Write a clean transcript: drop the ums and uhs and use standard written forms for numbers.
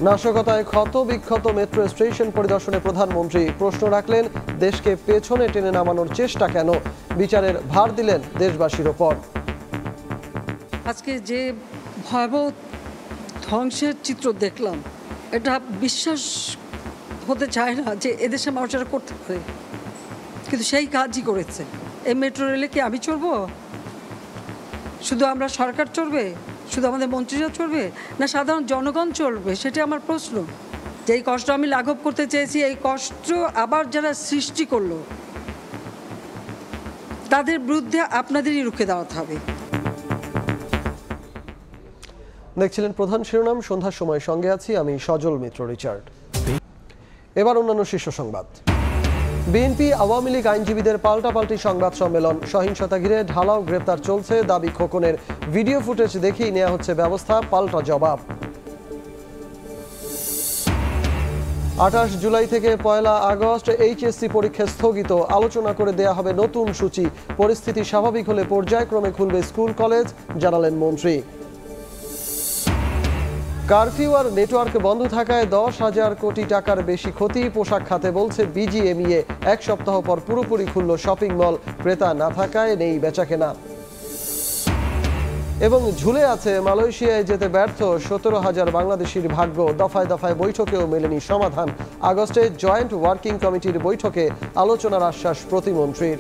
নাশকতায় ক্ষত বিক্ষত metro station পরিদর্শনে প্রধানমন্ত্রী প্রশ্ন রাখলেন, দেশকে পেছনে টেনে নামানোর চেষ্টা কেন? বিচারের ভার দিলেন দেশবাসীর ওপর। আজকে যে ভয়াবহ ধ্বংসের চিত্র দেখলাম, এটা বিশ্বাস হতে চায় না যে এদেশের মানুষেরা করতে পারে, কিন্তু সেই কাজই করেছে। এই মেট্রো রেলে কি আমি চড়বো? শুধু আমরা সরকার চড়বে? শুধু আমাদের মন্ত্রীরা চড়বে? না সাধারণ জনগণ চড়বে? সেটা আমার প্রশ্ন। যেই কষ্ট আমি লাঘব করতে চেয়েছি, এই কষ্ট আবার যারা সৃষ্টি করলো, তাদের বিরুদ্ধে আপনাদেরই রুখে দাঁড়াতে হবে। দেখছিলেন প্রধান শিরোনাম। সন্ধ্যার সময় সঙ্গে আছি আমি সজল মিত্র রিচার্ড। এবার অন্যান্য শীর্ষ সংবাদ। বিএনপি আওয়ামী লীগ আইনজীবীদের পাল্টাপাল্টি সংবাদ সম্মেলন। সহিংসতা ঘিরে ঢালাও গ্রেপ্তার চলছে, দাবি খোকনের। ভিডিও ফুটেজ দেখেই নেওয়া হচ্ছে ব্যবস্থা, পাল্টা জবাব। 28 জুলাই থেকে 1 আগস্ট এইচএসসি পরীক্ষা স্থগিত, আলোচনা করে দেয়া হবে নতুন সূচি। পরিস্থিতি স্বাভাবিক হলে পর্যায়ক্রমে খুলবে স্কুল কলেজ, জানালেন মন্ত্রী। কারফিউ আর নেটওয়ার্ক বন্ধ থাকায় 10,000 কোটি টাকার বেশি ক্ষতি, পোশাক খাতে বলছে বিজিএমইএ। 1 সপ্তাহ পর পুরোপুরি খুলল শপিং মল, ক্রেতা না থাকায় নেই বেচাকেনা। এবং ঝুলে আছে মালয়েশিয়ায় যেতে ব্যর্থ 17,000 বাংলাদেশির ভাগ্য। দফায় দফায় বৈঠকেও মেলেনি সমাধান। আগস্টে জয়েন্ট ওয়ার্কিং কমিটির বৈঠকে আলোচনার আশ্বাস প্রতিমন্ত্রীর।